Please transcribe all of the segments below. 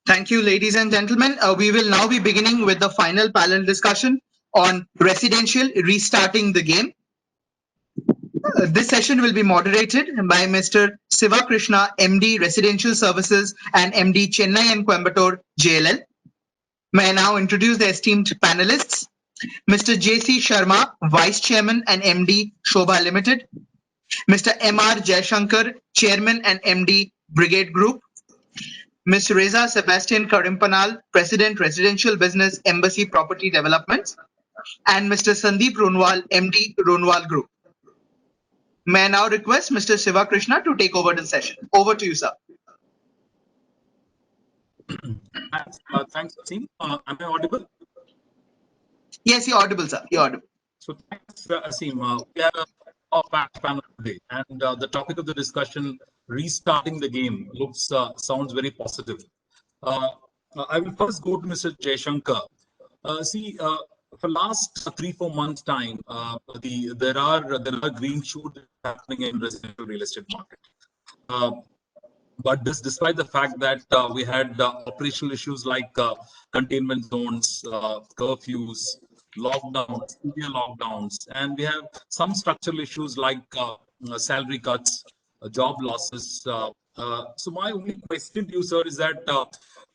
Thank you, ladies and gentlemen. We will now be beginning with the final panel discussion on residential restarting the game. This session will be moderated by Mr. Siva Krishna, MD Residential Services and MD Chennai and Coimbatore, JLL. May I now introduce the esteemed panelists. Mr. J.C. Sharma, Vice Chairman and MD Sobha Limited. Mr. M.R. Jaishankar, Chairman and MD Brigade Group. Ms. Reza Sebastian Karimpanal, President Residential Business Embassy Property Developments, and Mr. Sandeep Runwal, MD Runwal Group. May I now request Mr. Siva Krishna to take over the session. Over to you, sir. Thanks, Asim. Am I audible? Yes, you're audible, sir. You're audible. So thanks, Asim. We have a packed panel today, and the topic of the discussion, restarting the game, sounds very positive. I will first go to Mr. Jaishankar. For last 3-4 months time, there are green shoots happening in residential real estate market. But this, despite the fact that we had operational issues like containment zones, curfews, lockdowns, severe lockdowns, and we have some structural issues like salary cuts, job losses. So my only question to you, sir, is that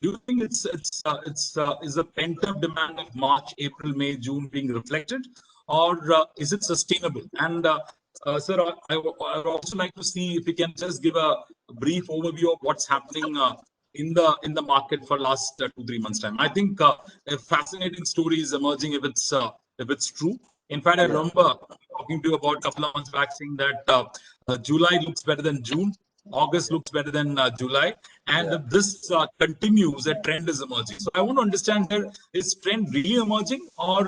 do you think is the pent-up demand of March, April, May, June being reflected, or is it sustainable? And sir, I would also like to see if you can just give a brief overview of what's happening in the market for last 2-3 months time. I think a fascinating story is emerging if it's true. In fact, I remember talking to you about a couple of months back saying that July looks better than June, August looks better than July, and if this continues, a trend is emerging. So I want to understand here: is trend really emerging, or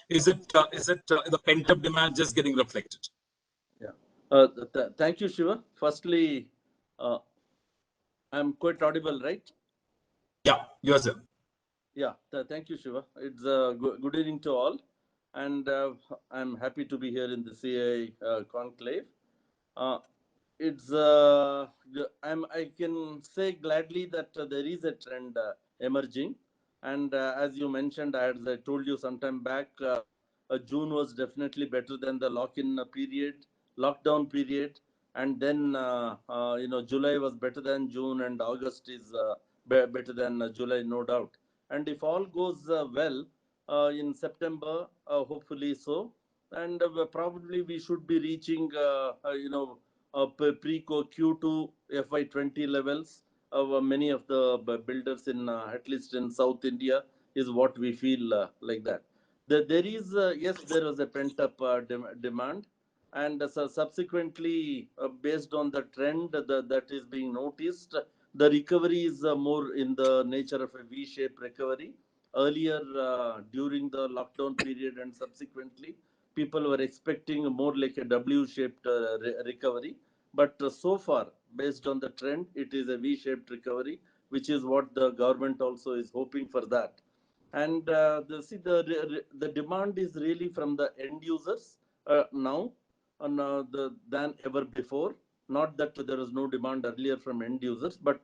is it the pent up demand just getting reflected? Thank you, Shiva. Firstly, I'm quite audible, right? Yeah, yours, sir. Yeah, thank you, Shiva. It's good evening to all, and I'm happy to be here in the CII conclave. It's I can say gladly that there is a trend emerging, and as you mentioned, as I told you sometime back, June was definitely better than the lockdown period, and then July was better than June, and August is better than July, no doubt. And if all goes well in September, hopefully so, and probably we should be reaching pre-Q2 FY20 levels of many of the builders in at least in South India is what we feel like that. There is yes, there was a pent-up demand, and so subsequently, based on the trend that is being noticed, the recovery is more in the nature of a V-shaped recovery. Earlier, during the lockdown period and subsequently, people were expecting more like a W-shaped recovery. But so far, based on the trend, it is a V-shaped recovery, which is what the government also is hoping for that. And the demand is really from the end users now than ever before. Not that there was no demand earlier from end users, but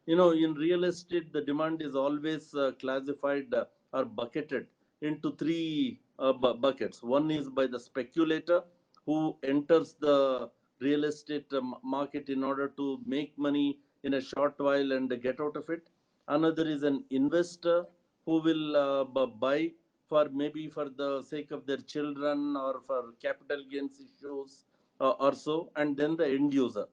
in real estate, the demand is always classified or bucketed into three buckets. One is by the speculator who enters the real estate market in order to make money in a short while and get out of it. Another is an investor who will buy for maybe for the sake of their children or for capital gains issues or so, and then the end user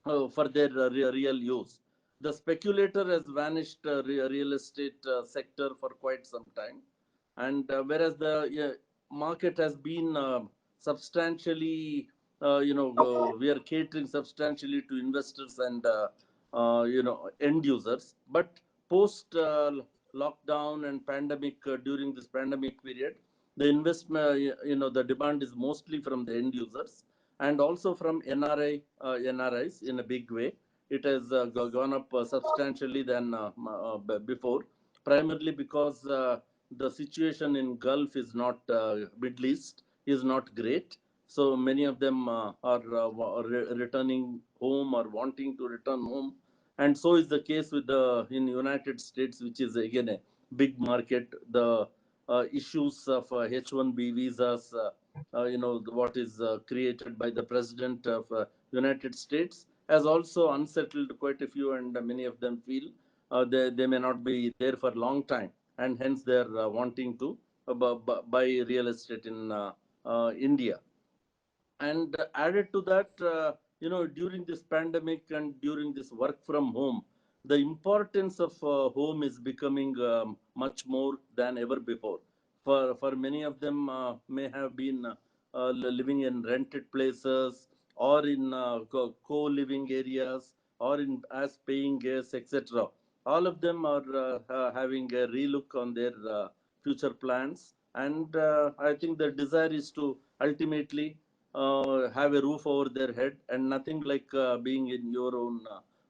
for their real use. The speculator has vanished real estate sector for quite some time, and whereas the market has been substantially, we are catering substantially to investors and end users. But post lockdown and pandemic, during this pandemic period, the investment, the demand is mostly from the end users and also from NRIs in a big way. It has gone up substantially than before, primarily because the situation in Gulf is not, Middle East is not great. So many of them are returning home or wanting to return home and so is the case with the in United States, which is again a big market. The issues of H-1B visas, what is created by the president of United States has also unsettled quite a few, and many of them feel they may not be there for a long time, and hence they are wanting to buy real estate in India. And added to that, during this pandemic and during this work from home, the importance of home is becoming much more than ever before. For many of them may have been living in rented places, or in co-living areas, or in as paying guests, etc. All of them are having a relook on their future plans, and I think the desire is to ultimately have a roof over their head, and nothing like being in your own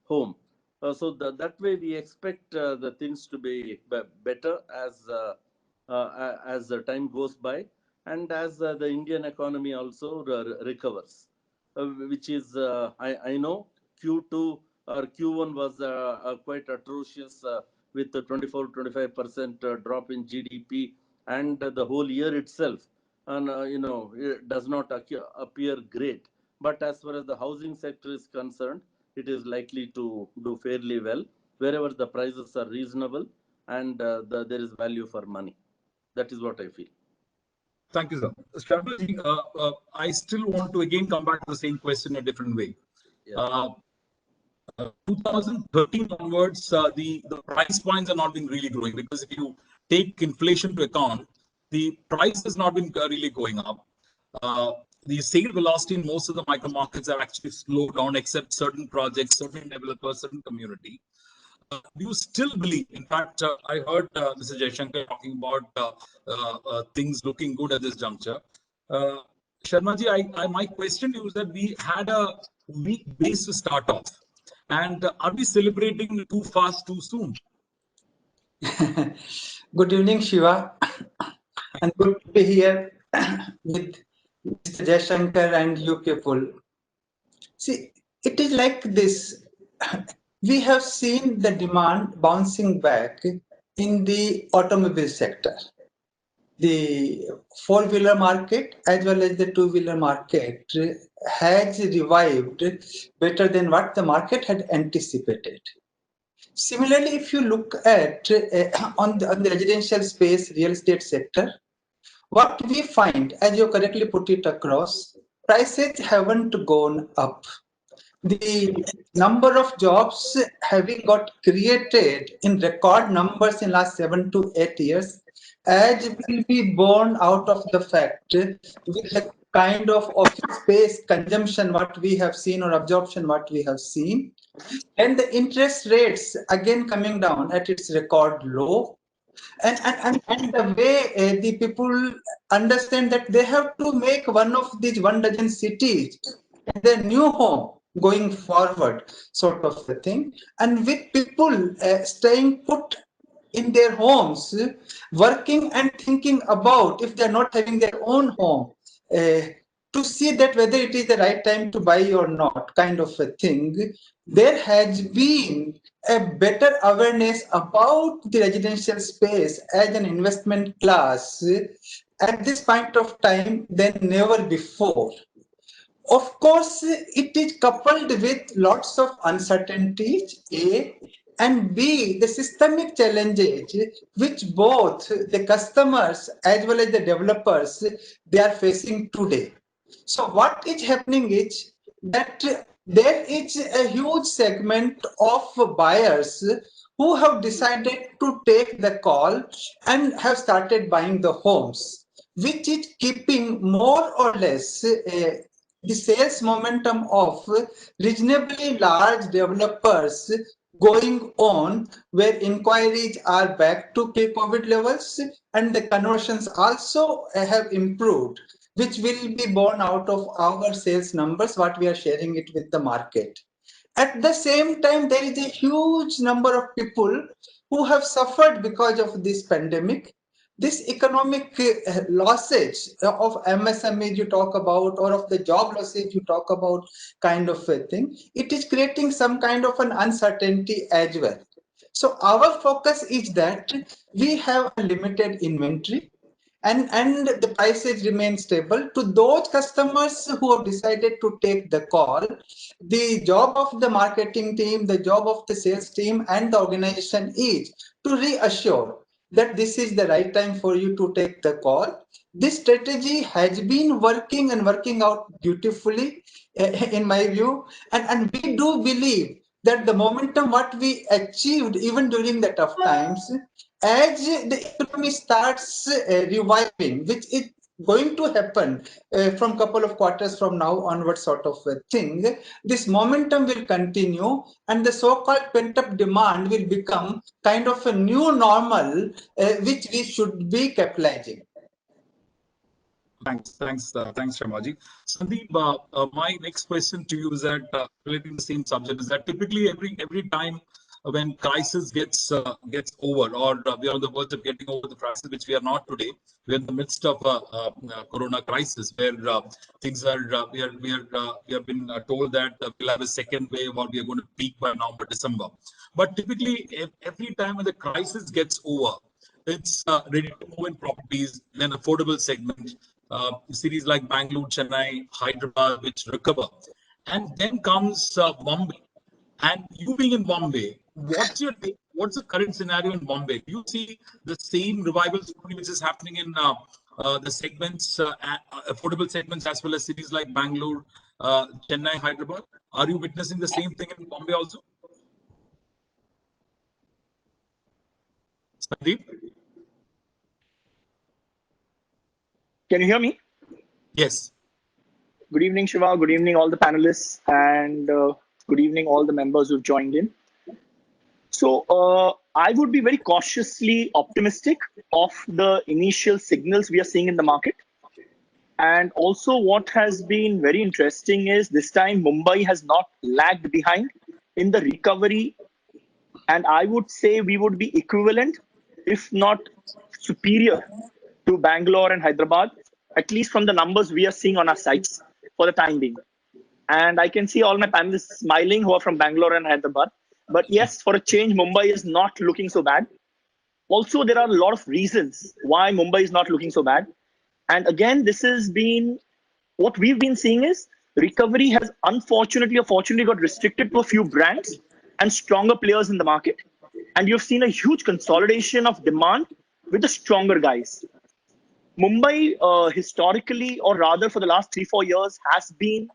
home. That way, we expect the things to be better as the time goes by, and as the Indian economy also recovers, which is I know Q2 or Q1 was quite atrocious, with the 24-25% drop in GDP, and the whole year itself, and it does not appear great. But as far as the housing sector is concerned, it is likely to do fairly well wherever the prices are reasonable, and there is value for money. That is what I feel. Thank you, sir. Sharmaji, I still want to again come back to the same question a different way. Yeah. 2013 onwards, the price points are not been really growing, because if you take inflation to account, the price has not been really going up. Uh, the sale velocity in most of the micro markets have actually slowed down, except certain projects, certain developers, certain community. Do you still believe? In fact, I heard Mr. Jaishankar talking about things looking good at this juncture. Uh, Sharmaji, my question to you is that we had a weak base to start off, and are we celebrating too fast, too soon? Good evening, Shiva, and good to be here with Mr. Jaishankar and you people. See, it is like this. We have seen the demand bouncing back in the automobile sector. The four-wheeler market as well as the two-wheeler market has revived better than what the market had anticipated. Similarly, if you look at on the residential space, real estate sector, what we find, as you correctly put it across, prices haven't gone up. The number of jobs having got created in record numbers in last 7 to 8 years, as will be born out of the fact with the kind of office space consumption what we have seen, or absorption what we have seen, and the interest rates again coming down at its record low, and the way the people understand that they have to make one of these 1 dozen cities their new home going forward, sort of a thing, and with people staying put in their homes, working and thinking about if they're not having their own home, uh, to see that whether it is the right time to buy or not, kind of a thing. There has been a better awareness about the residential space as an investment class at this point of time than never before. Of course, it is coupled with lots of uncertainties, A, and B, the systemic challenges which both the customers as well as the developers they are facing today. So what is happening is that there is a huge segment of buyers who have decided to take the call and have started buying the homes, which is keeping more or less the sales momentum of reasonably large developers going on, where inquiries are back to pre-COVID levels and the conversions also have improved, which will be borne out of our sales numbers, what we are sharing it with the market. At the same time, there is a huge number of people who have suffered because of this pandemic, this economic losses of MSMEs you talk about, or of the job losses you talk about, kind of a thing, it is creating some kind of an uncertainty as well. So our focus is that we have a limited inventory, and the prices remain stable. To those customers who have decided to take the call, the job of the marketing team, the job of the sales team and the organization is to reassure that this is the right time for you to take the call. This strategy has been working and working out beautifully, in my view, and we do believe that the momentum what we achieved even during the tough times, as the economy starts reviving, which is going to happen from couple of quarters from now onward, sort of a thing, this momentum will continue, and the so-called pent-up demand will become kind of a new normal, which we should be capitalizing. Thanks, Sharmaji. Sandeep, my next question to you is that relating the same subject, is that typically every time when crisis gets over, or we are on the verge of getting over the crisis, which we are not today, we are in the midst of a corona crisis, where things are we have been told that we'll have a second wave, or we are going to peak by November, December. But typically, every time when the crisis gets over, it's ready to move in properties, then affordable segment, cities like Bangalore, Chennai, Hyderabad, which recover. And then comes Bombay. And you being in Bombay, what's the current scenario in Bombay? Do you see the same revival story which is happening in the segments, affordable segments, as well as cities like Bangalore, Chennai, Hyderabad? Are you witnessing the same thing in Bombay also? Sandeep? Can you hear me? Yes. Good evening, Shiva. Good evening, all the panelists, and good evening, all the members who've joined in. So I would be very cautiously optimistic of the initial signals we are seeing in the market. And also what has been very interesting is this time Mumbai has not lagged behind in the recovery. And I would say we would be equivalent, if not superior, to Bangalore and Hyderabad, at least from the numbers we are seeing on our sites for the time being. And I can see all my panelists smiling who are from Bangalore and Hyderabad. But yes, for a change, Mumbai is not looking so bad. Also, there are a lot of reasons why Mumbai is not looking so bad. And again, this has been, what we've been seeing is recovery has unfortunately or fortunately got restricted to a few brands and stronger players in the market. And you've seen a huge consolidation of demand with the stronger guys. Mumbai, historically, or rather for the last 3-4 years, has been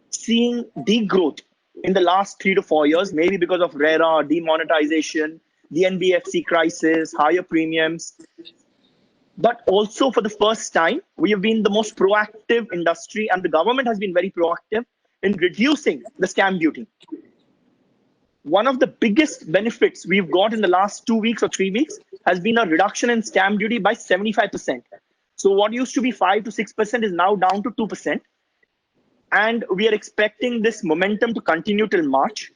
seeing degrowth in the last 3 to 4 years, maybe because of RERA, demonetization, the NBFC crisis, higher premiums. But also for the first time, we have been the most proactive industry, and the government has been very proactive in reducing the stamp duty. One of the biggest benefits we've got in the last 2 weeks or 3 weeks has been a reduction in stamp duty by 75%. So what used to be 5 to 6% is now down to 2%. And we are expecting this momentum to continue till March.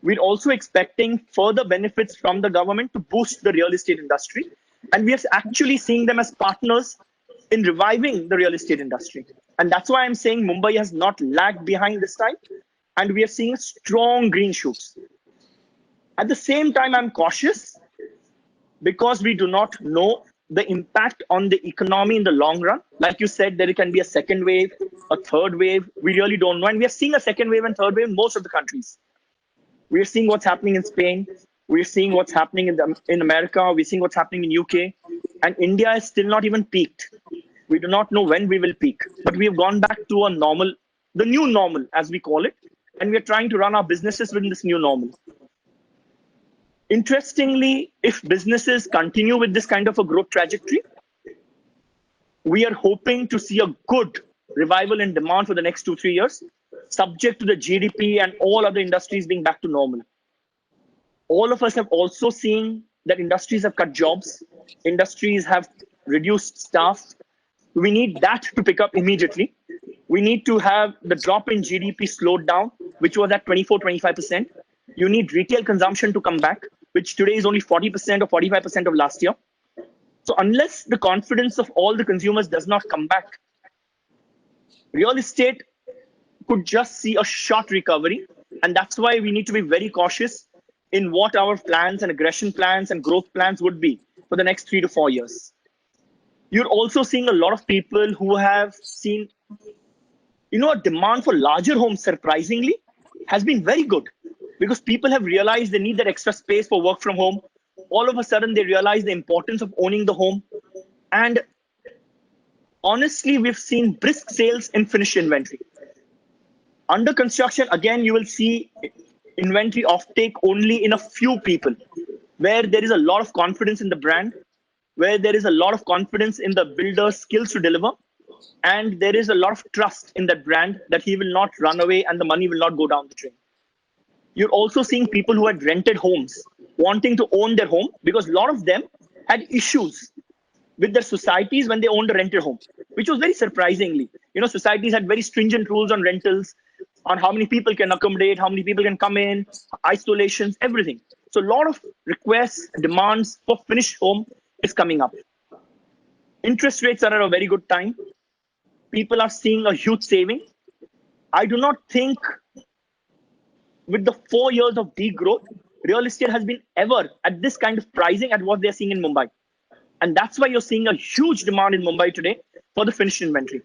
We're also expecting further benefits from the government to boost the real estate industry. And we are actually seeing them as partners in reviving the real estate industry. And that's why I'm saying Mumbai has not lagged behind this time. And we are seeing strong green shoots. At the same time, I'm cautious because we do not know the impact on the economy in the long run. Like you said, there can be a second wave, a third wave. We really don't know. And we are seeing a second wave and third wave in most of the countries. We're seeing what's happening in Spain. We're seeing what's happening in America. We're seeing what's happening in UK. And India is still not even peaked. We do not know when we will peak. But we have gone back to a normal, the new normal, as we call it. And we're trying to run our businesses within this new normal. Interestingly, if businesses continue with this kind of a growth trajectory, we are hoping to see a good revival in demand for the next 2-3 years, subject to the GDP and all other industries being back to normal. All of us have also seen that industries have cut jobs, industries have reduced staff. We need that to pick up immediately. We need to have the drop in GDP slowed down, which was at 24-25%. You need retail consumption to come back, which today is only 40% or 45% of last year. So unless the confidence of all the consumers does not come back, real estate could just see a short recovery. And that's why we need to be very cautious in what our plans and aggression plans and growth plans would be for the next 3 to 4 years. You're also seeing a lot of people who have seen, a demand for larger homes, surprisingly, has been very good because people have realized they need that extra space for work from home. All of a sudden, they realize the importance of owning the home. And honestly, we've seen brisk sales in finished inventory. Under construction, again, you will see inventory offtake only in a few people, where there is a lot of confidence in the brand, where there is a lot of confidence in the builder's skills to deliver, and there is a lot of trust in that brand that he will not run away and the money will not go down the drain. You're also seeing people who had rented homes wanting to own their home because a lot of them had issues with their societies when they owned a rented home, which was very surprisingly. Societies had very stringent rules on rentals, on how many people can accommodate, how many people can come in, isolations, everything. So a lot of requests, demands for finished home is coming up. Interest rates are at a very good time. People are seeing a huge saving. I do not think with the 4 years of degrowth, real estate has been ever at this kind of pricing at what they're seeing in Mumbai. And that's why you're seeing a huge demand in Mumbai today for the finished inventory.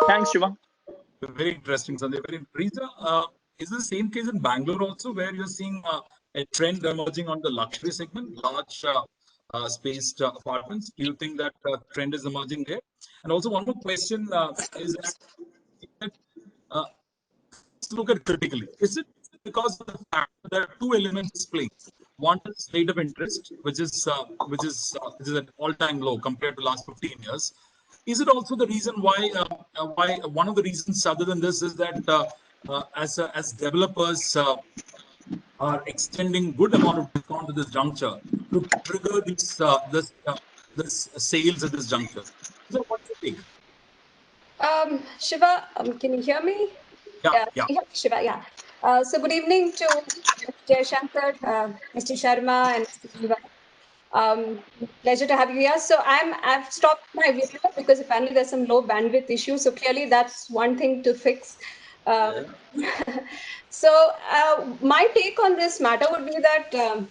Thanks, Shiva. Very interesting, Sanjay. Very Riza, is the same case in Bangalore also, where you're seeing a trend emerging on the luxury segment, large spaced apartments? Do you think that trend is emerging there? And also, one more question is that let's look at critically. Is it because of the fact that there are two elements playing? One is rate of interest, which is at all-time low compared to last 15 years. Is it also the reason why one of the reasons other than this is that as developers are extending good amount of discount at this juncture to trigger this sales at this juncture? So what's your take? Shiva, can you hear me? Yeah. Shiva, yeah. So good evening to Mr. Shankar, Mr. Sharma, and Mr. Shiva. Pleasure to have you here. So I've stopped my video because apparently there's some low bandwidth issue. So clearly that's one thing to fix. So my take on this matter would be that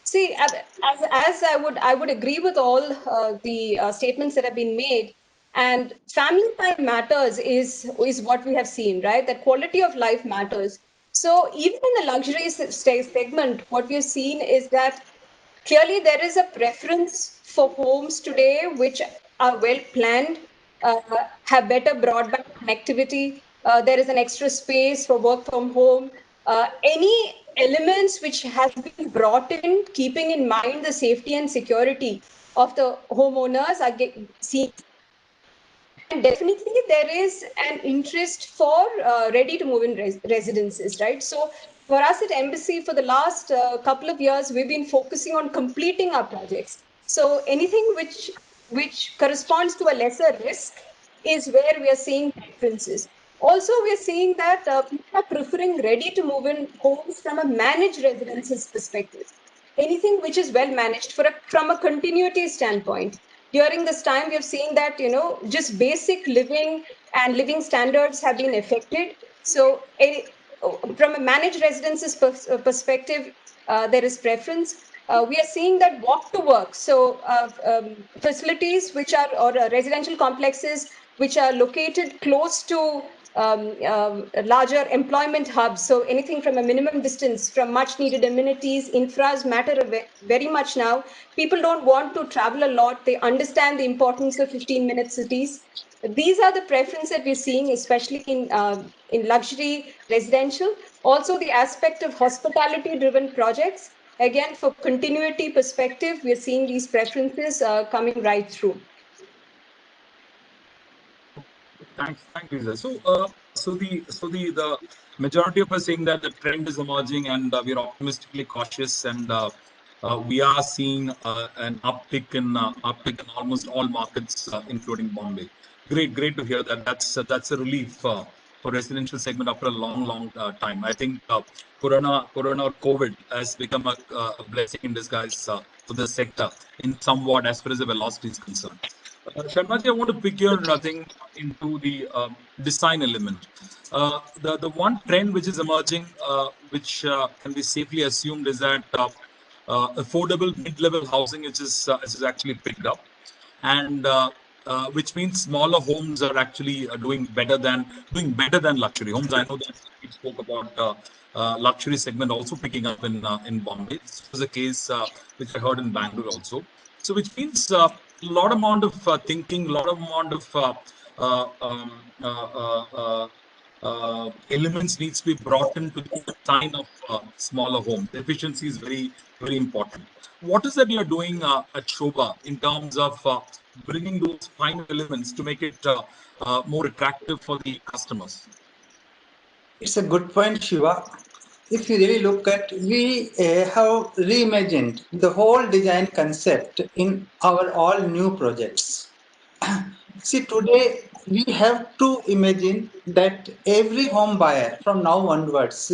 see, as I would agree with all the statements that have been made. And family time matters is what we have seen, right? That quality of life matters. So even in the luxury segment, what we've seen is that clearly there is a preference for homes today which are well planned, uh, have better broadband connectivity. There is an extra space for work from home. Any elements which has been brought in, keeping in mind the safety and security of the homeowners are seen. And definitely there is an interest for ready to move in residences, right? So for us at Embassy, for the last couple of years, we've been focusing on completing our projects. So anything which corresponds to a lesser risk is where we are seeing differences. Also, we are seeing that people are preferring ready to move in homes from a managed residences perspective. Anything which is well managed from a continuity standpoint. During this time, we have seen that, just basic living and living standards have been affected. So from a managed residences perspective, there is preference. We are seeing that walk to work. So facilities which are, or residential complexes which are located close to larger employment hubs. So anything from a minimum distance from much needed amenities, infras matter very much now. People don't want to travel a lot. They understand the importance of 15-minute cities. These are the preferences that we're seeing, especially in luxury residential. Also, the aspect of hospitality-driven projects. Again, for continuity perspective, we're seeing these preferences coming right through. Thank you, sir. So the majority of us saying that the trend is emerging, and we are optimistically cautious, and we are seeing an uptick in almost all markets, including Bombay. Great to hear that. That's a relief for residential segment after a long time. I think Corona or COVID has become a blessing in disguise for the sector in somewhat as far as the velocity is concerned. Sharmaji, I want to pick your thing into the design element. The one trend which is emerging, which can be safely assumed, is that affordable mid-level housing, which is actually picked up, and which means smaller homes are actually doing better than luxury homes. I know that we spoke about luxury segment also picking up in Bombay. This was a case which I heard in Bangalore also. So which means a lot amount of thinking, a lot amount of uh, um, uh, uh, uh, elements needs to be brought into the design of smaller homes. Efficiency is very, very important. What is that you're doing at Sobha in terms of bringing those finer elements to make it more attractive for the customers? It's a good point, Shiva. If you really look at, we have reimagined the whole design concept in our all new projects. See, today we have to imagine that every home buyer from now onwards,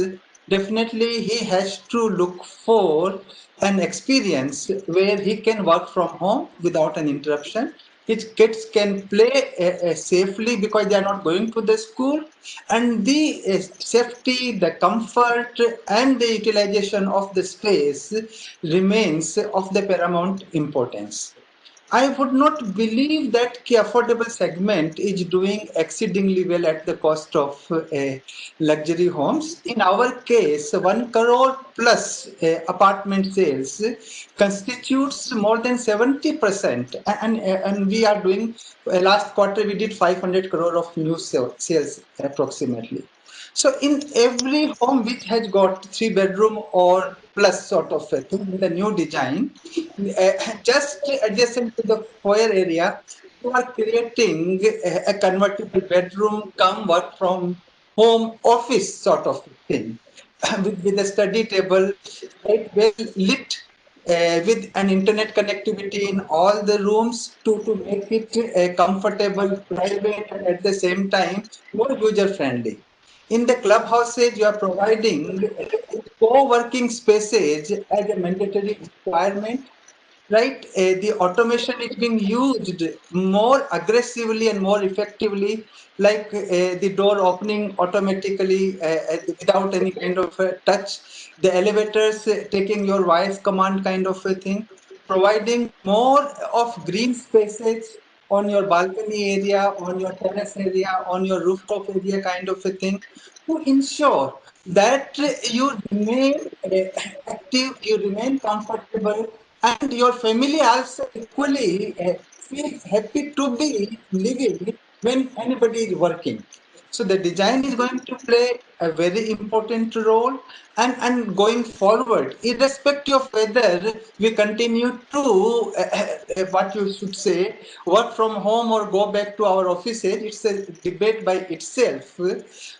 definitely he has to look for an experience where he can work from home without an interruption. His kids can play safely because they are not going to the school, and the safety, the comfort, and the utilization of the space remains of the paramount importance. I would not believe that the affordable segment is doing exceedingly well at the cost of luxury homes. In our case, 1 crore plus apartment sales constitutes more than 70%. And we are doing, last quarter we did 500 crore of new sales approximately. So in every home which has got 3 bedroom or plus sort of a thing with a new design, just adjacent to the foyer area, you are creating a convertible bedroom come work from home office sort of thing with a study table, quite well lit, with an internet connectivity in all the rooms to make it comfortable, private, and at the same time more user friendly. In the clubhouses, you are providing co-working spaces as a mandatory requirement, right? The automation is being used more aggressively and more effectively, like the door opening automatically without any kind of touch, the elevators taking your voice command kind of a thing, providing more of green spaces on your balcony area, on your terrace area, on your rooftop area kind of a thing, to ensure that you remain active, you remain comfortable, and your family also equally feels happy to be living when anybody is working. So the design is going to play a very important role, and going forward, irrespective of whether we continue to what you should say, work from home or go back to our offices, it's a debate by itself.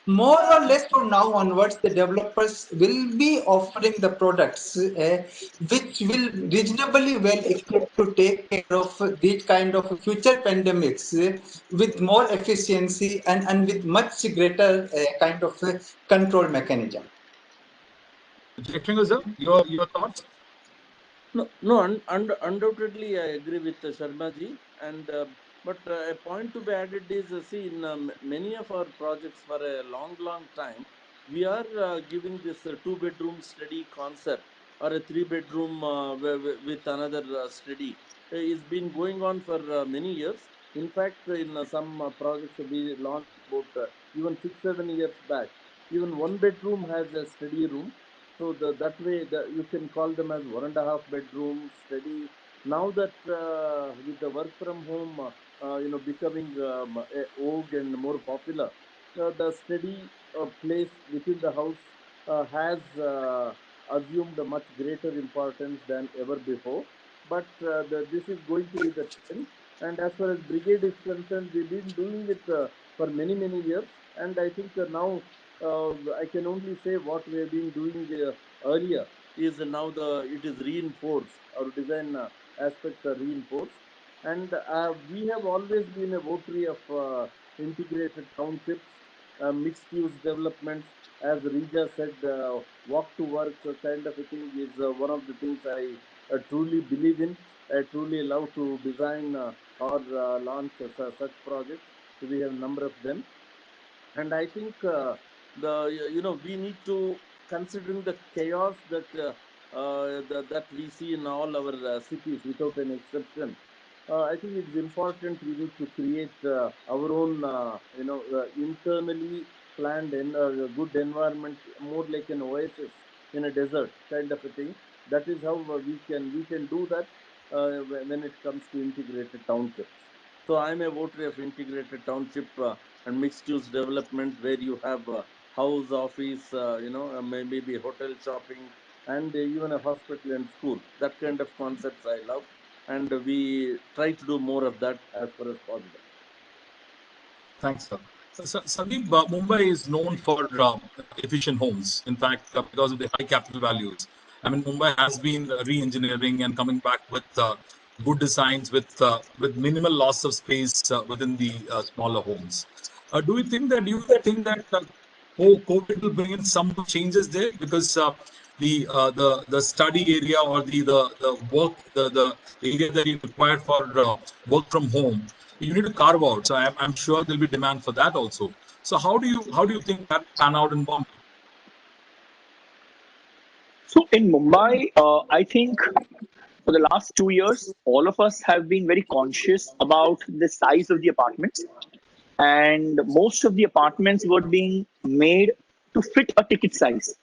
More or less from now onwards, the developers will be offering the products which will reasonably well equipped to take care of these kind of future pandemics with more efficiency and with much greater kind of control mechanism. Jayashankar sir, your thoughts? No, no, undoubtedly, I agree with Sharma ji. And but a point to be added is, see, in many of our projects for a long, long time, we are giving this two-bedroom study concept or a three-bedroom with another study. It's been going on for many years. In fact, in some projects we launched about even 6, 7 years back. Even one bedroom has a study room, so that way you can call them as 1.5 bedroom study. Now that with the work from home, becoming a vogue and more popular, the study place within the house has assumed a much greater importance than ever before. But this is going to be the trend. And as far as brigade is concerned, we've been doing it for many, many years. And I think now I can only say what we have been doing earlier is now it is reinforced. Our design aspects are reinforced, and we have always been a votary of integrated townships, mixed-use developments. As Rija said, walk to work kind of a thing is one of the things I truly believe in. I truly love to design or launch such projects. So we have a number of them, and I think the we need to, considering the chaos that we see in all our cities without an exception. I think it's important we need to create our own internally planned and good environment, more like an oasis in a desert kind of a thing. That is how we can do that when it comes to integrated townships. So I'm a votary of integrated township and mixed use development, where you have house, office, maybe hotel, shopping, and even a hospital and school. That kind of concepts I love, and we try to do more of that as far as possible. Thanks, sir. Sandeep, Mumbai is known for efficient homes. In fact, because of the high capital values. I mean, Mumbai has been re-engineering and coming back with good designs with minimal loss of space within the smaller homes. Do you think that COVID will bring in some more changes there? Because the study area or the work the area that you require for work from home, you need to carve out. So I'm sure there'll be demand for that also. So how do you think that pan out in Bombay? So in Mumbai, I think for the last 2 years, all of us have been very conscious about the size of the apartments, and most of the apartments were being made to fit a ticket size.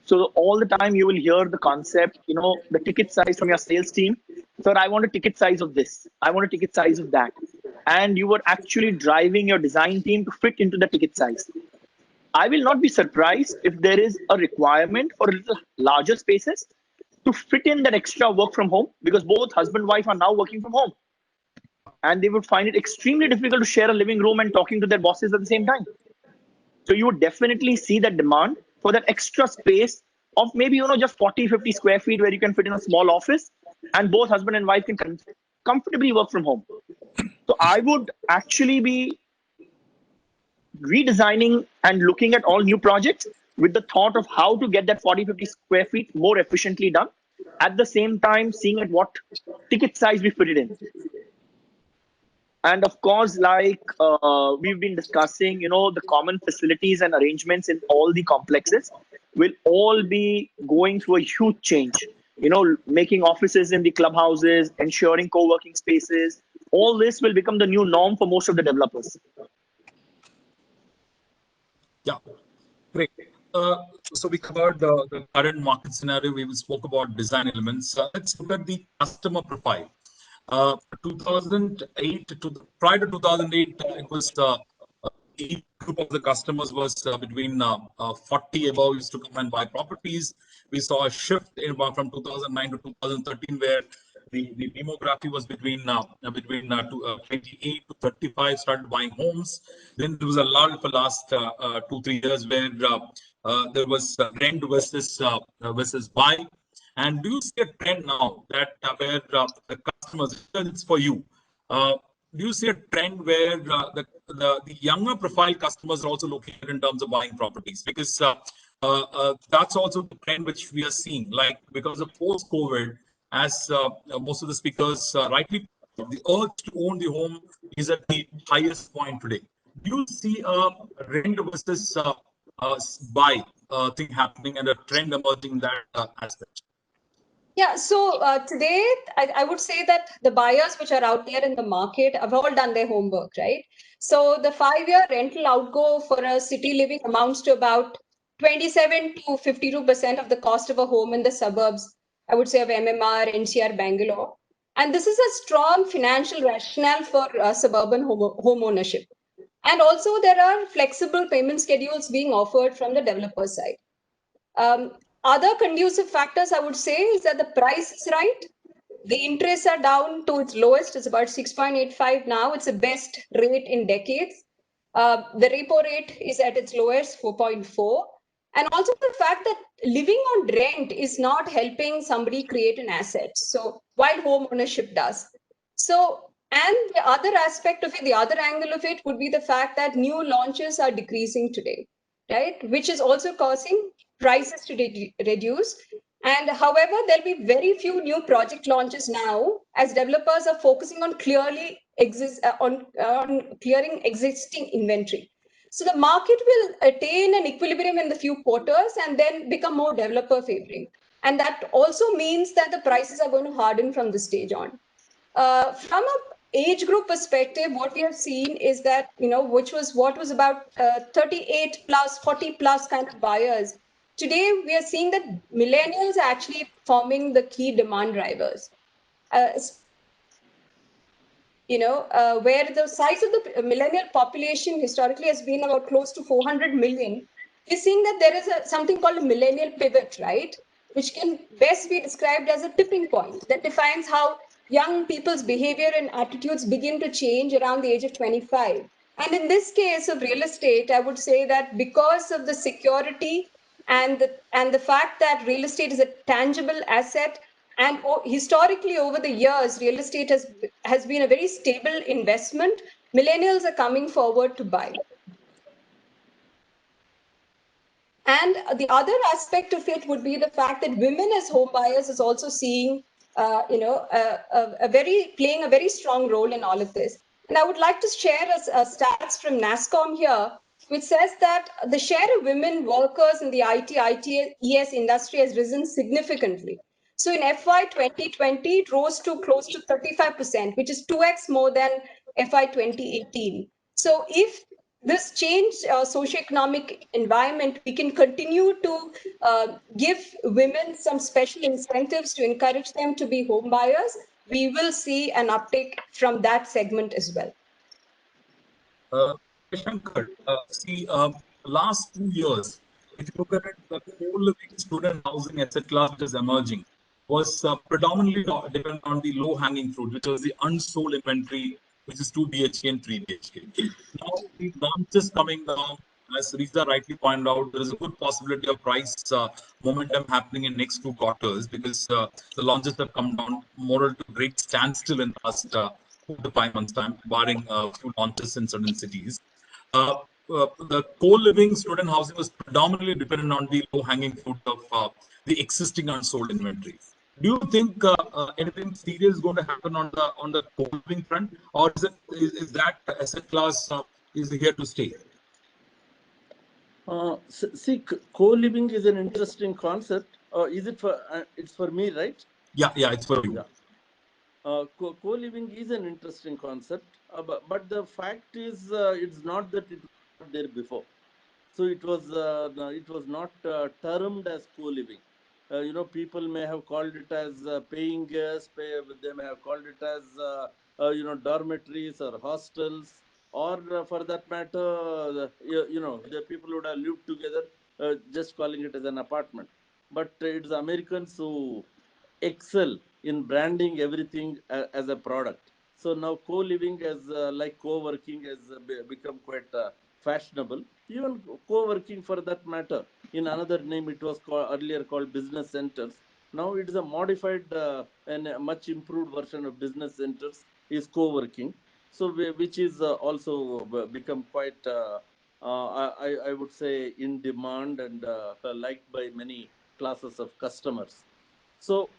So all the time you will hear the concept, the ticket size from your sales team. Sir, I want a ticket size of this. I want a ticket size of that. And you were actually driving your design team to fit into the ticket size. I will not be surprised if there is a requirement for a little larger spaces to fit in that extra work from home, because both husband and wife are now working from home, and they would find it extremely difficult to share a living room and talking to their bosses at the same time. So you would definitely see that demand for that extra space of maybe, just 40, 50 square feet where you can fit in a small office and both husband and wife can comfortably work from home. So I would actually be redesigning and looking at all new projects with the thought of how to get that 40, 50 square feet more efficiently done. At the same time, seeing at what ticket size we fit it in. And of course, like we've been discussing, the common facilities and arrangements in all the complexes will all be going through a huge change. Making offices in the clubhouses, ensuring co-working spaces, all this will become the new norm for most of the developers. Yeah, great. Uh, so we covered the current market scenario. We spoke about design elements. Let's look at the customer profile. 2008 prior to 2008, it was each group of the customers was between 40 above used to come and buy properties. We saw a shift from 2009 to 2013 where the demography was between 28 to 35 started buying homes. Then there was a lull for last 2-3 years where there was rent versus buy. And do you see a trend now that where the customers, it's for you, do you see a trend where the younger profile customers are also looking at in terms of buying properties? Because that's also the trend which we are seeing, like because of post-COVID, as most of the speakers rightly, the urge to own the home is at the highest point today. Do you see a rent versus buy thing happening and a trend emerging in that aspect? Yeah, so today I would say that the buyers which are out there in the market have all done their homework, right? So the 5-year rental outgo for a city living amounts to about 27 to 52% of the cost of a home in the suburbs, I would say, of MMR, NCR, Bangalore. And this is a strong financial rationale for suburban home ownership. And also there are flexible payment schedules being offered from the developer side. Other conducive factors, I would say, is that the price is right. The interests are down to its lowest. It's about 6.85 now. It's the best rate in decades. The repo rate is at its lowest, 4.4. And also the fact that living on rent is not helping somebody create an asset. So while home ownership does. So, and the other aspect of it, the other angle of it would be the fact that new launches are decreasing today, right? Which is also causing prices to reduce. And however, there'll be very few new project launches now, as developers are focusing on clearing existing inventory. So the market will attain an equilibrium in the few quarters and then become more developer favoring. And that also means that the prices are going to harden from this stage on. From a age group perspective, what we have seen is that, what was about 38 plus, 40 plus kind of buyers. Today, we are seeing that millennials are actually forming the key demand drivers. Uh, where the size of the millennial population historically has been about close to 400 million, we're seeing that there is something called a millennial pivot, right? Which can best be described as a tipping point that defines how young people's behavior and attitudes begin to change around the age of 25. And in this case of real estate, I would say that because of the security and the fact that real estate is a tangible asset, and historically over the years, real estate has been a very stable investment. Millennials are coming forward to buy. And the other aspect of it would be the fact that women as home buyers is also seeing, playing a very strong role in all of this. And I would like to share a stats from NASSCOM here, which says that the share of women workers in the ITES industry has risen significantly. So in FY 2020, it rose to close to 35%, which is 2x more than FY 2018. So if this changed socioeconomic environment, we can continue to give women some special incentives to encourage them to be home buyers. We will see an uptick from that segment as well. Shankar, see, last 2 years, if you look at it, the co-living student housing asset class which is emerging was predominantly dependent on the low-hanging fruit, which was the unsold inventory, which is 2 BHK and 3 BHK. Now, the launches coming down, as Riza rightly pointed out, there is a good possibility of price momentum happening in next 2 quarters because the launches have come down more to great standstill in the last 4 to 5 months' time, barring a few launches in certain cities. Uh, the co-living student housing was predominantly dependent on the low-hanging fruit of the existing unsold inventory. Do you think anything serious is going to happen on the co-living front, or is that asset class is here to stay? See, co-living is an interesting concept. Is it for? It's for me, right? Yeah, it's for you. Yeah. Co-living is an interesting concept, but the fact is, it's not that it was not there before. So it was not termed as co-living. People may have called it as paying guests. They may have called it as dormitories or hostels, or for that matter, the people would have lived together, just calling it as an apartment. But it's Americans who excel in branding everything as a product. So now co-living as like co-working has become quite fashionable. Even co-working for that matter, in another name, it was earlier called business centers. Now it is a modified and a much improved version of business centers is co-working. So which is also become quite, I would say, in demand and liked by many classes of customers. So,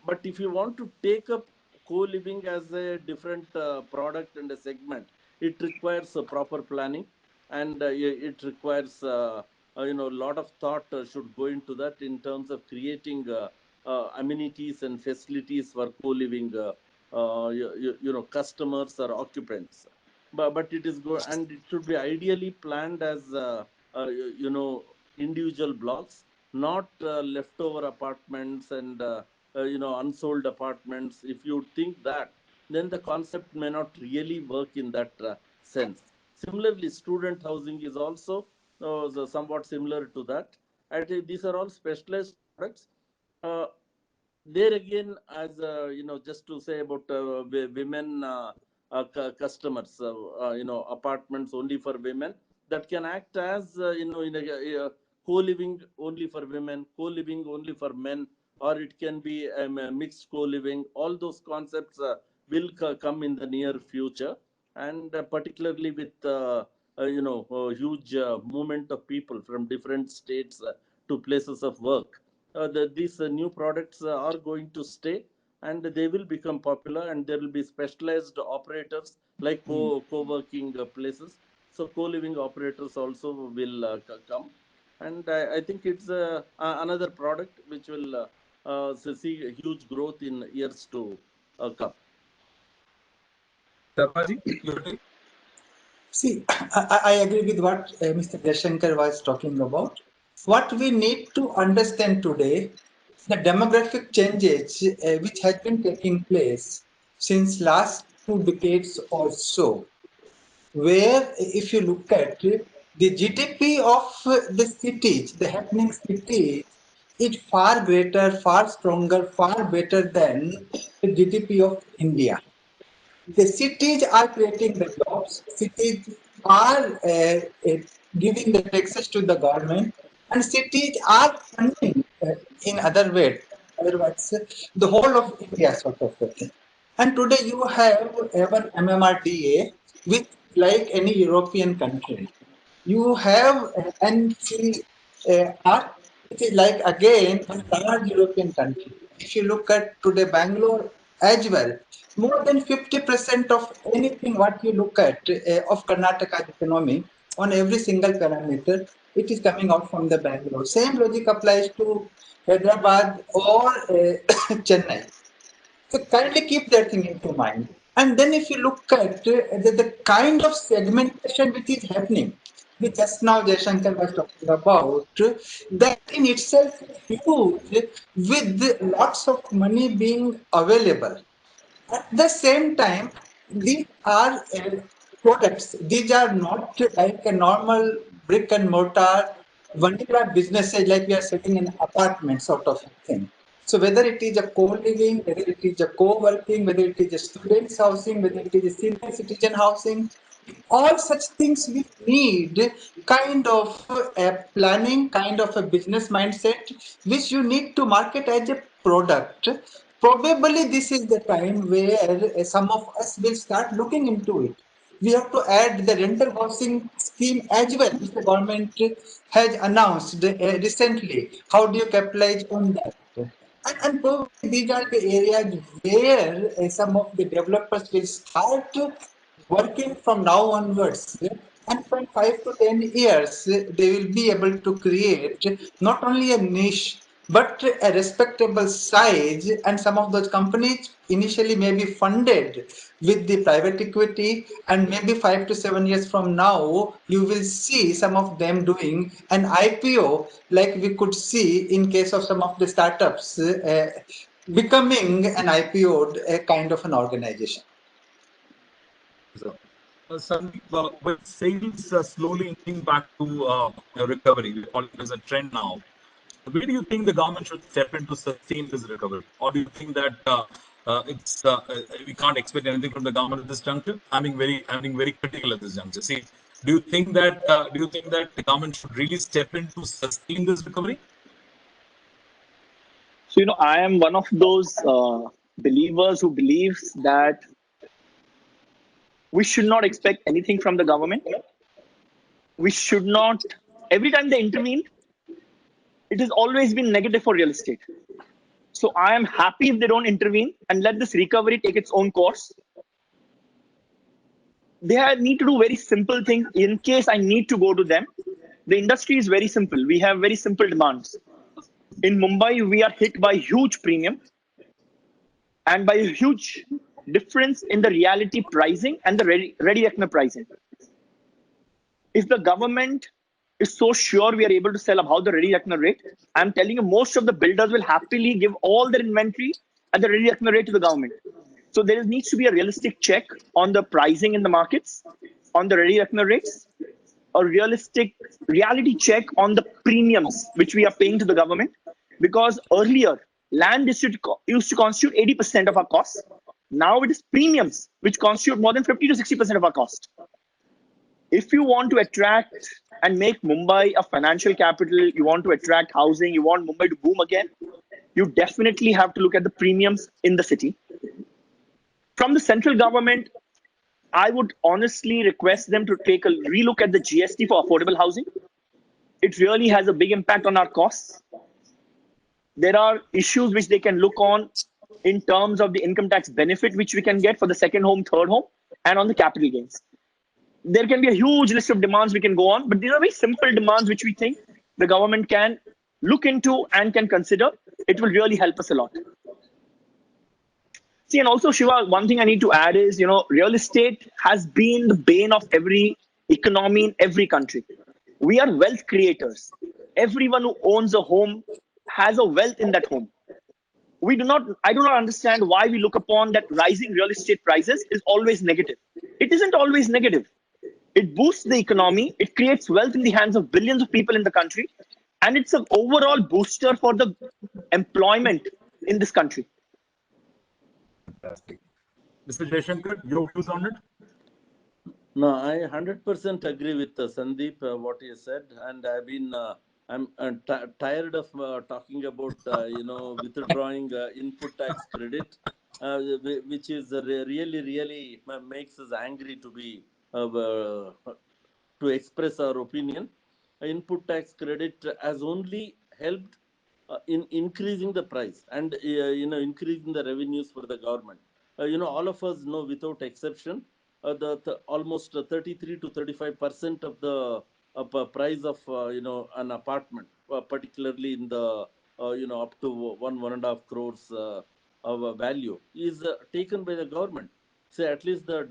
but if you want to take up co-living as a different product and a segment, it requires a proper planning, and it requires a lot of thought should go into that in terms of creating amenities and facilities for co-living customers or occupants. But it is good, and it should be ideally planned as individual blocks, not leftover apartments and unsold apartments. If you think that, then the concept may not really work in that sense. Similarly, student housing is also somewhat similar to that. I think these are all specialized products. Uh, there again, as just to say about women customers, apartments only for women that can act as in a co-living only for women, co-living only for men, or it can be a mixed co-living. All those concepts will come in the near future, and particularly with huge movement of people from different states to places of work. these new products are going to stay, and they will become popular, and there will be specialized operators like co-working places. So co-living operators also will come, and I think it's another product which will see a huge growth in years to come. Sharmaji, your take? See, I agree with what Mr. Jaishankar was talking about. What we need to understand today, the demographic changes which has been taking place since last 2 decades or so, where if you look at the GDP of the cities, the happening cities, is far greater, far stronger, far better than the GDP of India. The cities are creating the jobs, cities are giving the taxes to the government, and cities are funding in other ways. Otherwise, the whole of India sort of a thing. And today you have even MMRDA, which like any European country. You have NCR, which is like again a large European country. If you look at today Bangalore as well, more than 50% of anything what you look at of Karnataka's economy on every single parameter, it is coming out from the Bangalore. Same logic applies to Hyderabad or Chennai. So kindly keep that thing into mind. And then if you look at the kind of segmentation which is happening, which just now Jaishankar was talking about, that in itself is huge with lots of money being available. At the same time, these are products. These are not like a normal brick and mortar vanilla businesses like we are sitting in apartments sort of thing. So whether it is a co-living, whether it is a co-working, whether it is a students housing, whether it is a senior citizen housing, all such things we need kind of a planning, kind of a business mindset, which you need to market as a product. Probably this is the time where some of us will start looking into it. We have to add the rental housing scheme as well, which the government has announced recently. How do you capitalize on that? And probably these are the areas where some of the developers will start working from now onwards. And from 5 to 10 years, they will be able to create not only a niche but a respectable size. And some of those companies initially may be funded with the private equity, and maybe 5 to 7 years from now, you will see some of them doing an IPO, like we could see in case of some of the startups becoming an IPO kind of an organization. So, Sandeep, with sales slowly inching back to recovery, we're calling it as a trend now. Where do you think the government should step in to sustain this recovery? Or do you think that we can't expect anything from the government at this juncture? I'm being very critical at this juncture. See, do you think that the government should really step in to sustain this recovery? So, I am one of those believers who believes that we should not expect anything from the government. We should not, every time they intervene, it has always been negative for real estate. So I am happy if they don't intervene and let this recovery take its own course. They need to do very simple things in case I need to go to them. The industry is very simple. We have very simple demands. In Mumbai, we are hit by huge premium and by a huge difference in the reality pricing and the ready reckoner pricing. If the government is so sure we are able to sell above the ready reckoner rate, I'm telling you, most of the builders will happily give all their inventory at the ready reckoner rate to the government. So there needs to be a realistic check on the pricing in the markets, on the ready reckoner rates, a realistic reality check on the premiums which we are paying to the government. Because earlier, land used to constitute 80% of our costs. Now it is premiums which constitute more than 50 to 60% of our cost. If you want to attract and make Mumbai a financial capital, you want to attract housing, you want Mumbai to boom again, you definitely have to look at the premiums in the city. From the central government, I would honestly request them to take a relook at the GST for affordable housing. It really has a big impact on our costs. There are issues which they can look on in terms of the income tax benefit which we can get for the second home, third home, and on the capital gains. There can be a huge list of demands we can go on, but these are very simple demands which we think the government can look into and can consider. It will really help us a lot. See, and also Shiva, one thing I need to add is, real estate has been the bane of every economy in every country. We are wealth creators. Everyone who owns a home has a wealth in that home. I do not understand why we look upon that rising real estate prices is always negative. It isn't always negative. It boosts the economy, it creates wealth in the hands of billions of people in the country, and it's an overall booster for the employment in this country. Fantastic. Mr. Jaishankar, your views on it? No, I 100% agree with Sandeep what he said, and I'm tired of talking about withdrawing input tax credit, which is really makes us angry to be to express our opinion. Input tax credit has only helped in increasing the price and increasing the revenues for the government. All of us know without exception the almost 33 to 35% of the price of an apartment, particularly in the up to 1.5 crores of value, is taken by the government. Say at least the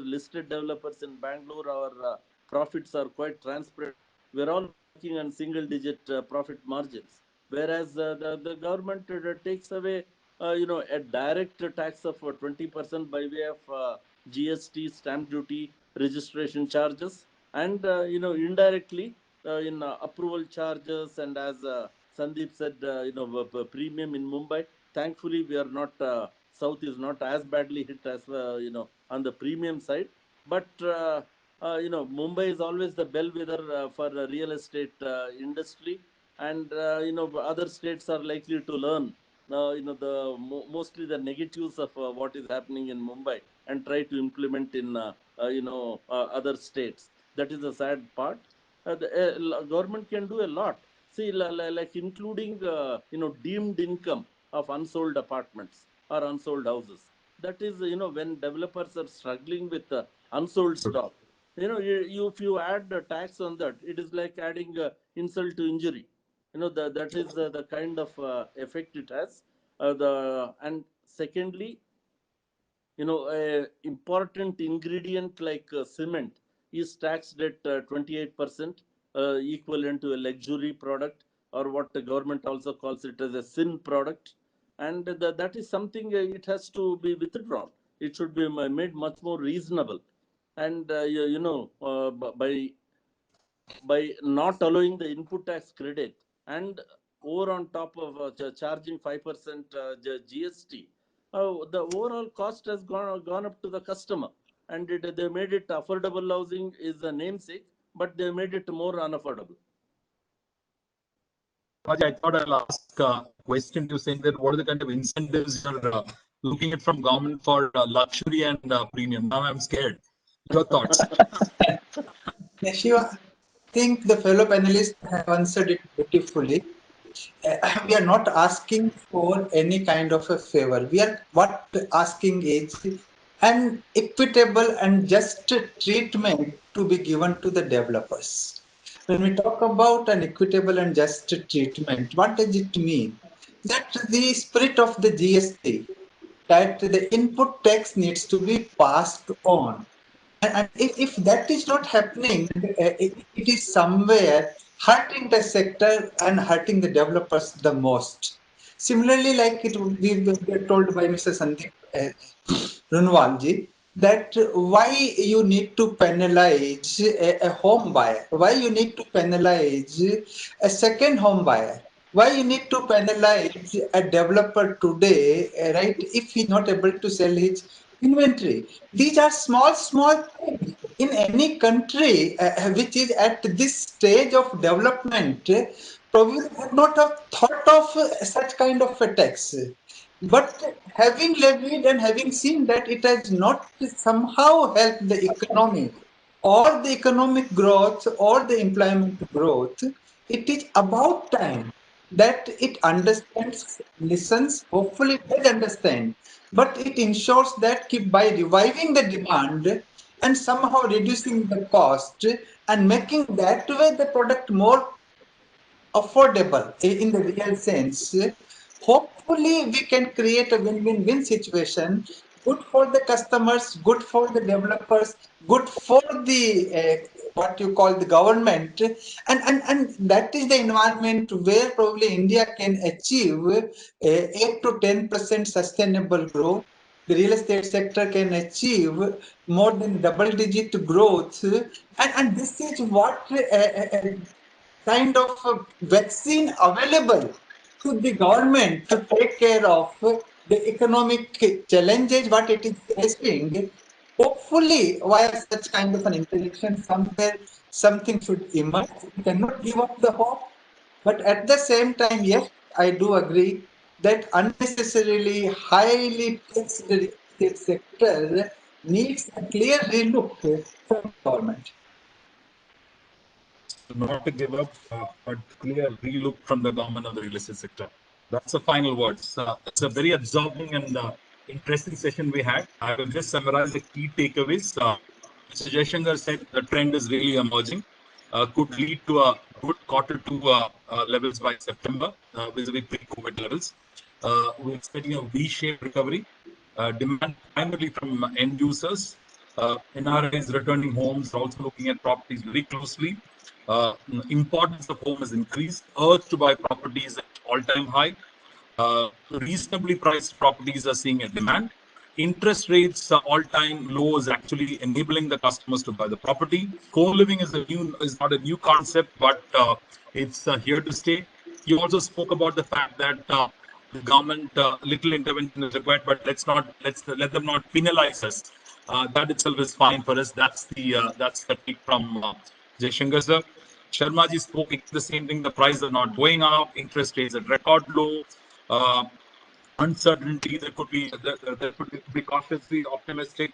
listed developers in Bangalore, our profits are quite transparent. We're all working on single digit profit margins, whereas the government takes away a direct tax of 20% by way of GST, stamp duty, registration charges, and indirectly in approval charges, and as Sandeep said, premium in Mumbai. Thankfully, we are not South is not as badly hit as on the premium side, but Mumbai is always the bellwether for the real estate industry, and other states are likely to learn mostly the negatives of what is happening in Mumbai and try to implement in other states. That is the sad part. The government can do a lot. See, like including deemed income of unsold apartments or unsold houses. That is when developers are struggling with unsold stock. If you add the tax on that, it is like adding insult to injury. That is the kind of effect it has. And secondly, a important ingredient like cement is taxed at 28%, equivalent to a luxury product, or what the government also calls it as a sin product. And that is something it has to be withdrawn. It should be made much more reasonable. And by not allowing the input tax credit and over on top of charging 5% GST, the overall cost has gone up to the customer, and they made it affordable housing is a namesake, but they made it more unaffordable. I thought I'll ask a question to saying that what are the kind of incentives you're looking at from government for luxury and premium? Now I'm scared. Your thoughts? Shiva, I think the fellow panelists have answered it beautifully. We are not asking for any kind of a favor. What asking is an equitable and just treatment to be given to the developers. When we talk about an equitable and just treatment, what does it mean? That the spirit of the GST, that the input tax needs to be passed on. And if that is not happening, it is somewhere hurting the sector and hurting the developers the most. Similarly, like we were told by Mr. Sandeep Runwalji, that why you need to penalize a home buyer, why you need to penalize a second home buyer, why you need to penalize a developer today, right, if he's not able to sell his inventory. These are small things. In any country which is at this stage of development, probably would not have thought of such kind of a tax. But having levied and having seen that it has not somehow helped the economy or the economic growth or the employment growth, it is about time that it understands, listens, hopefully it does understand, but it ensures that by reviving the demand and somehow reducing the cost and making that way the product more affordable in the real sense, hopefully we can create a win-win-win situation, good for the customers, good for the developers, good for the what you call the government, and that is the environment where probably India can achieve 8 to 10% sustainable growth. The real estate sector can achieve more than double digit growth, and this is what kind of vaccine available to the government to take care of the economic challenges what it is facing. Hopefully, via such kind of an interaction, somewhere something should emerge. We cannot give up the hope, but at the same time, yes, I do agree that unnecessarily highly taxed real estate sector needs a clear relook from the government. So not to give up, but clear relook from the government of the real estate sector. That's the final words. It's a very absorbing and interesting session we had. I will just summarize the key takeaways. Mr. Jaishankar said the trend is really emerging, could lead to a good quarter two levels by September, vis-a-vis pre-COVID levels. We're expecting a V-shaped recovery, demand primarily from end users. NRIs returning homes, also looking at properties very closely. Importance of home has increased. Urge to buy properties at all-time high. Reasonably priced properties are seeing a demand. Interest rates are all-time lows, actually enabling the customers to buy the property. Co-living is not a new concept, but it's here to stay. You also spoke about the fact that the government little intervention is required, but let's let them not penalize us. That itself is fine for us. That's the take from Jaishankar sir. Sharma ji spoke the same thing. The prices are not going up. Interest rates at record low. Uh, Uncertainty. There could be cautiously optimistic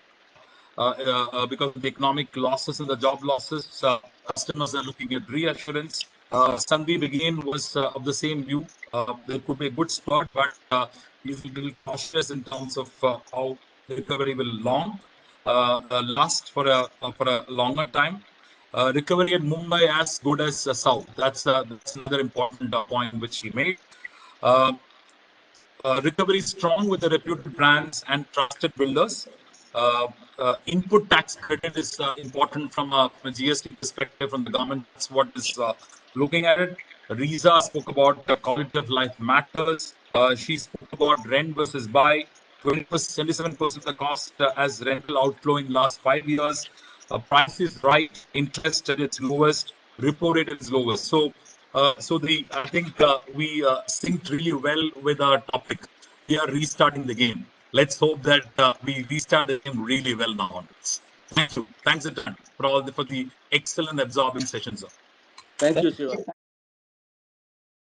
because of the economic losses and the job losses. Customers are looking at reassurance. Sandeep again was of the same view. There could be a good spurt, but he's a little cautious in terms of how the recovery will last for a longer time. Recovery at Mumbai as good as South. That's another important point which he made. Uh, Recovery strong with the reputed brands and trusted builders. Input tax credit is important from a GST perspective from the government. That's what is looking at it. Riza spoke about quality of life matters. She spoke about rent versus buy. 20%, 77% of the cost as rental outflow in last 5 years. Price is right, interest at its lowest, repo rate at its lowest. I think we synced really well with our topic. We are restarting the game. Let's hope that we restart the game really well now onwards. Thank you. Thanks a ton for the excellent absorbing sessions. Thank you, Shiva.